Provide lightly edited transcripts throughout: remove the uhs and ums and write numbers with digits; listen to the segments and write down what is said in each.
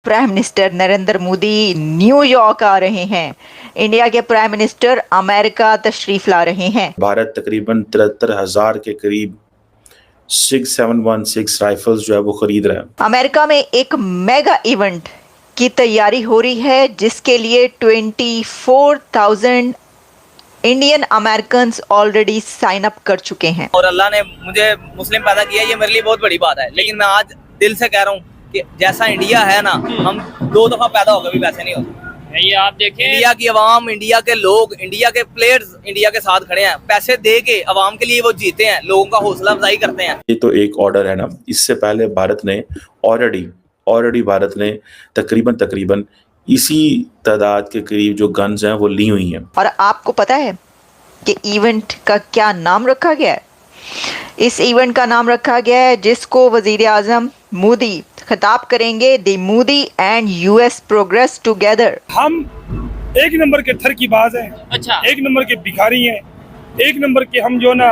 Prime minister Narendra Modi New York आ रहे हैं। इंडिया के प्राइम मिनिस्टर अमेरिका तशरीफ ला रहे हैं। भारत तकरीबन 73,000 के करीब 6716 राइफल्स जो है वो खरीद रहा है। अमेरिका में एक मेगा इवेंट की तैयारी हो रही है जिसके लिए 24,000 Indian American already sign up कर चुके हैं। और अल्लाह ने मुझे मुस्लिम पैदा किया, ये मेरे लिए बहुत बड़ी बात है। लेकिन मैं आज दिल से कह रहा हूँ कि जैसा इंडिया है ना, हम 2 दफा पैदा होकर भी वैसे नहीं होते। ये आप देखें, इंडिया की आवाम, इंडिया के लोग, इंडिया के प्लेयर्स इंडिया के साथ खड़े हैं। पैसे दे के आवाम के लिए वो जीते हैं, लोगों का हौसला अफजाई करते हैं। ये तो एक ऑर्डर है ना। इससे पहले भारत ने ऑलरेडी भारत ने तकरीबन इसी तादाद के करीब जो गन्स हैं वो ली हुई हैं। और आपको पता है कि इवेंट का क्या नाम रखा गया है? इस इवेंट का नाम रखा गया है जिसको वजीर आजम मोदी खिताब करेंगे, the Modi and US progress together. हम एक नंबर के थरकीबाज हैं, अच्छा, एक नंबर के भिखारी हैं, एक नंबर के हम जो ना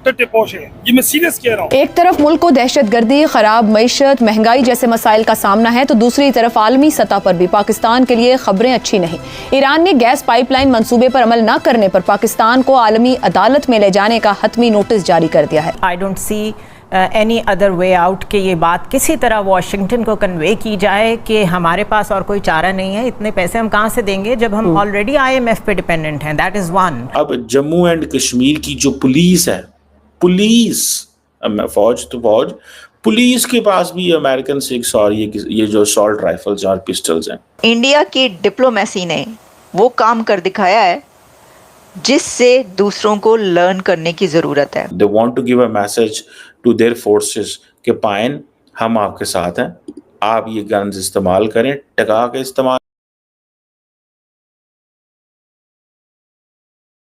टट्टे पोश हैं। ये मैं सीरियस कह रहा हूँ। एक तरफ मुल्क को दहशतगर्दी, खराब मईशत, महंगाई जैसे मसाइल का सामना है, तो दूसरी तरफ आलमी सतह पर भी पाकिस्तान के लिए खबरें अच्छी नहीं। ईरान ने गैस पाइपलाइन मंसूबे पर अमल न करने पर पाकिस्तान को आलमी अदालत में ले जाने का हतमी नोटिस जारी कर दिया है। I don't see any other way out कि ये बात किसी तरह वाशिंगटन को कन्वे की जाए कि हमारे पास और कोई चारा नहीं है। इतने पैसे हम कहाँ से देंगे जब हम ऑलरेडी IMF पे डिपेंडेंट हैं। That is one. अब जम्मू एंड कश्मीर की जो पुलिस है, फौज तो फौज, पुलिस के पास भी अमेरिकन 6 और ये जो असॉल्ट राइफल्स और पिस्टल्स हैं। इंडिया की डिप्लोमेसी ने वो काम कर दिखाया है जिससे दूसरों को लर्न करने की जरूरत है। They want to give a message to their forces कि पाइन हम आपके साथ हैं, आप ये गन्स इस्तेमाल करें, टका के इस्तेमाल।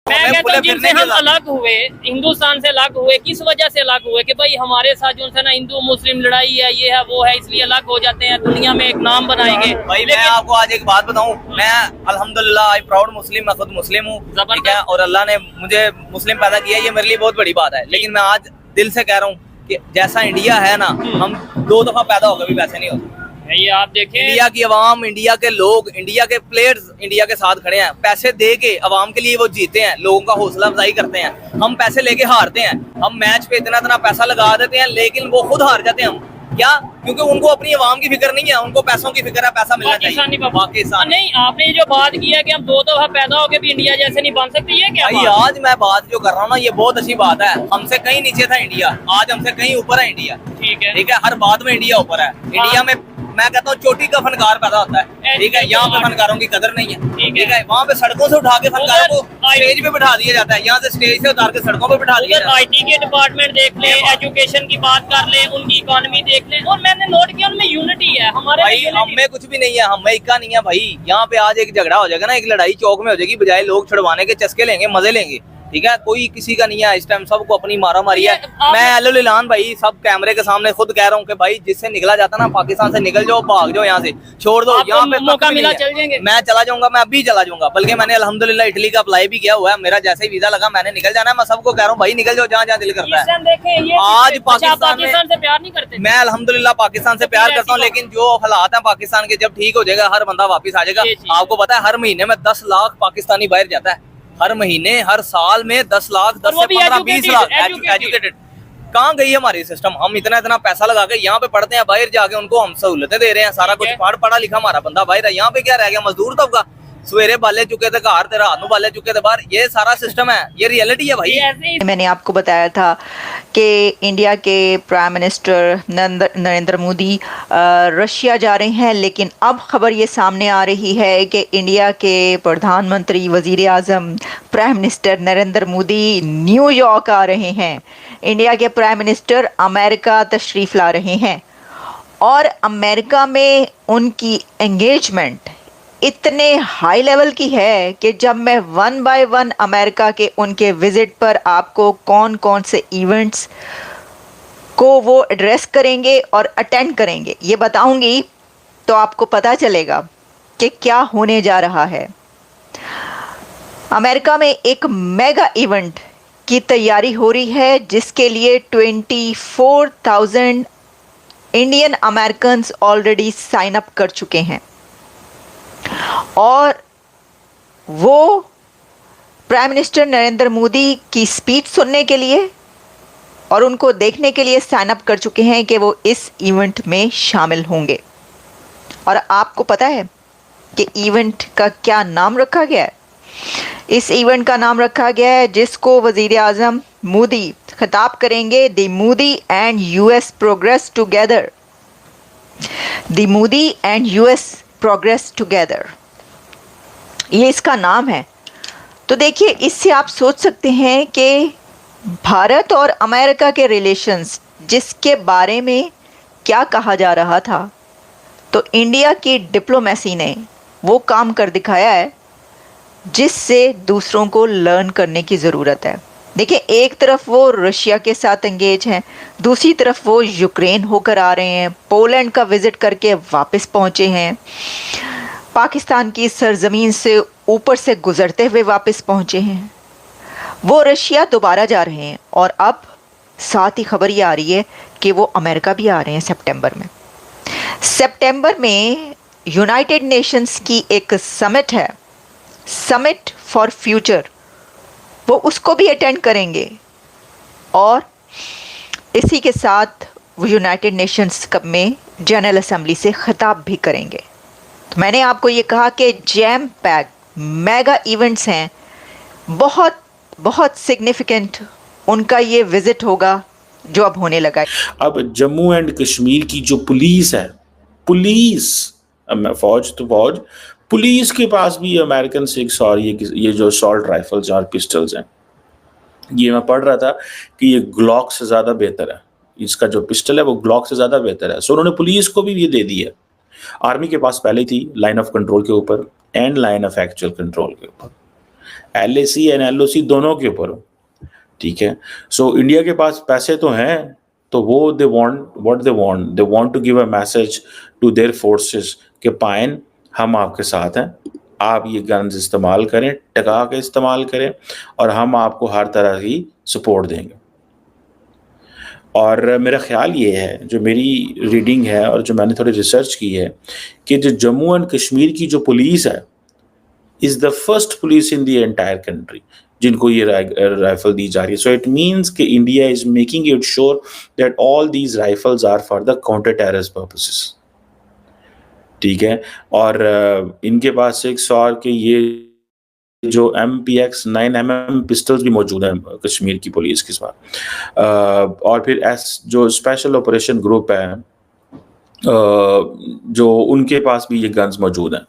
मैं कहता हूं जिनसे हम अलग हुए, हिंदुस्तान से अलग हुए, किस वजह से अलग हुए कि भाई हमारे साथ जो है ना हिंदू मुस्लिम लड़ाई है, ये है वो है, इसलिए अलग हो जाते हैं, दुनिया में एक नाम बनाएंगे। भाई मैं आपको आज एक बात बताऊं, मैं अल्हम्दुलिल्लाह आई प्राउड मुस्लिम, मैं खुद मुस्लिम हूँ, ठीक है। और अल्लाह ने मुझे मुस्लिम पैदा किया, ये मेरे लिए बहुत बड़ी बात है। लेकिन मैं आज दिल से कह रहा हूँ कि जैसा इंडिया है ना, हम 2 दफा पैदा होकर भी वैसे नहीं होते। ये आप देखें, इंडिया की आवाम, इंडिया के लोग, इंडिया के प्लेयर्स इंडिया के साथ खड़े हैं। पैसे दे के आवाम के लिए वो जीते हैं, लोगों का हौसला अफजाई करते हैं। हम पैसे लेके हारते हैं, हम मैच पे इतना पैसा लगा देते हैं, लेकिन वो खुद हार जाते हैं। हम क्या? क्योंकि उनको अपनी आवाम की फिक्र नहीं है, उनको पैसों की फिक्र है, पैसा मिलना चाहिए। पाकिस्तान नहीं, आपने जो बात की है कि हम 2 दफा पैदा होके भी इंडिया जैसे नहीं बन सकते, ये क्या भाई आज मैं बात जो कर रहा हूँ ना, ये बहुत अच्छी बात है। हमसे कहीं नीचे था इंडिया, आज हमसे कहीं ऊपर है इंडिया। ठीक है, ठीक है, हर बात में इंडिया ऊपर है। इंडिया में मैं कहता हूँ चोटी का फनकार पैदा होता है, ठीक है। यहाँ पे फनकारों की कदर नहीं है, ठीक है। वहाँ पे सड़कों से उठा के फनकारों को स्टेज पे बिठा दिया जाता है, यहाँ से स्टेज से उतार के सड़कों पे बिठा दिया जाता है। IT के डिपार्टमेंट देख ले, एजुकेशन की बात कर ले, उनकी इकोनॉमी देख ले, और मैंने नोट किया उनमें यूनिटी है। हमारे भाई हमें कुछ भी नहीं है, हमें इक्का नहीं है भाई। यहाँ पे आज एक झगड़ा हो जाएगा ना, एक लड़ाई चौक में हो जाएगी, बजाय लोग छुड़वाने के चस्के लेंगे, मजे लेंगे, ठीक है। कोई किसी का नहीं है इस टाइम, सबको अपनी मारा मारी है। मैं एलान भाई सब कैमरे के सामने खुद कह रहा हूँ कि भाई जिससे निकला जाता ना पाकिस्तान से, निकल जाओ, भाग जाओ यहाँ से, छोड़ दो। यहाँ पे मौका मिला चल जाएंगे, मैं चला जाऊंगा, मैं अभी चला जाऊंगा। बल्कि मैंने अल्हम्दुलिल्लाह इटली का अप्लाई भी किया हुआ है, मेरा जैसे ही वीजा लगा मैंने निकल जाना है। मैं सबको कह रहा हूँ भाई निकल जाओ जहाँ जहाँ दिल करता है। आज पाकिस्तान से प्यार नहीं करते। मैं अल्हम्दुलिल्लाह पाकिस्तान से प्यार करता हूँ, लेकिन जो हालात है पाकिस्तान के, जब ठीक हो जाएगा हर बंदा वापिस आ जाएगा। आपको पता है हर महीने में 10 लाख पाकिस्तानी बाहर जाता है, हर महीने, हर साल में 10 लाख, 10 से 15, 20 लाख एजुकेटेड। कहाँ गई हमारी सिस्टम? हम इतना पैसा लगा के यहाँ पे पढ़ते हैं, बाहर जाके उनको हम सहूलतें दे रहे हैं, सारा कुछ पढ़ा लिखा हमारा बंदा बाहर है। यहाँ पे क्या रह गया? मजदूर तबका सवेरे बाले चुके थे घर, तेरा हाथ बाले चुके थे बाहर। ये सारा सिस्टम है, ये रियलिटी है भाई। मैंने आपको बताया था कि इंडिया के prime minister Narendra Modi Russia जा रहे हैं, लेकिन अब खबर ये सामने आ रही है कि इंडिया के प्रधानमंत्री वजीर आजम prime minister Narendra Modi New York आ रहे हैं। इंडिया के प्राइम मिनिस्टर अमेरिका तशरीफ ला रहे हैं और अमेरिका में उनकी एंगेजमेंट इतने हाई लेवल की है कि जब मैं 1 बाय 1 अमेरिका के उनके विज़िट पर आपको कौन कौन से इवेंट्स को वो एड्रेस करेंगे और अटेंड करेंगे ये बताऊंगी, तो आपको पता चलेगा कि क्या होने जा रहा है। अमेरिका में एक मेगा इवेंट की तैयारी हो रही है जिसके लिए 24,000 Indian American already sign up कर चुके हैं और वो प्राइम मिनिस्टर नरेंद्र मोदी की स्पीच सुनने के लिए और उनको देखने के लिए साइन अप कर चुके हैं कि वो इस इवेंट में शामिल होंगे। और आपको पता है कि इवेंट का क्या नाम रखा गया है? इस इवेंट का नाम रखा गया है जिसको वज़ीर आज़म मोदी खिताब करेंगे, the Modi and US progress together. The Modi and US progress together, ये इसका नाम है। तो देखिए, इससे आप सोच सकते हैं कि भारत और अमेरिका के रिलेशंस जिसके बारे में क्या कहा जा रहा था, तो इंडिया की डिप्लोमेसी ने वो काम कर दिखाया है जिससे दूसरों को लर्न करने की ज़रूरत है। देखिए, एक तरफ वो रशिया के साथ एंगेज हैं, दूसरी तरफ वो यूक्रेन होकर आ रहे हैं, पोलैंड का विज़िट करके वापस पहुँचे हैं, पाकिस्तान की सरजमीन से ऊपर से गुज़रते हुए वापस पहुँचे हैं। वो रशिया दोबारा जा रहे हैं और अब साथ ही खबर ये आ रही है कि वो अमेरिका भी आ रहे हैं सितंबर में। सितंबर में यूनाइटेड नेशंस की एक समिट है, समिट फॉर फ्यूचर, वो उसको भी अटेंड करेंगे और इसी के साथ वो यूनाइटेड नेशंस कप में जनरल असेंबली से खिताब भी करेंगे। तो मैंने आपको ये कहा कि जैम पैक मेगा इवेंट्स हैं, बहुत बहुत सिग्निफिकेंट उनका ये विजिट होगा जो अब होने लगा है। अब जम्मू एंड कश्मीर की जो पुलिस है, पुलिस, फौज तो फौज, पुलिस के पास भी अमेरिकन सिक्स और ये जो असॉल्ट राइफल्स और पिस्टल्स हैं, ये मैं पढ़ रहा था कि ये ग्लॉक से ज़्यादा बेहतर है। इसका जो पिस्टल है वो ग्लॉक से ज़्यादा बेहतर है। सो उन्होंने पुलिस को भी ये दे दी है। आर्मी के पास पहले थी लाइन ऑफ कंट्रोल के ऊपर and line of actual control के ऊपर, LAC एंड LOC दोनों के ऊपर हो, ठीक है। सो इंडिया के पास पैसे तो हैं, तो वो they want to give a message to their forces कि पाइन हम आपके साथ हैं, आप ये गन्स इस्तेमाल करें, टका के इस्तेमाल करें और हम आपको हर तरह की सपोर्ट देंगे। और मेरा ख्याल ये है, जो मेरी रीडिंग है और जो मैंने थोड़ी रिसर्च की है, कि जो जम्मू एंड कश्मीर की जो पुलिस है is the first police in the entire country जिनको ये राइफल दी जा रही है। सो इट मीन्स कि India is making it sure that all these rifles are for the counter terrorist purposes, ठीक है। और इनके पास 100 के ये जो MPX 9mm पिस्टल्स भी मौजूद हैं कश्मीर की पुलिस के साथ। और फिर जो स्पेशल ऑपरेशन ग्रुप है, जो उनके पास भी ये गन्स मौजूद हैं।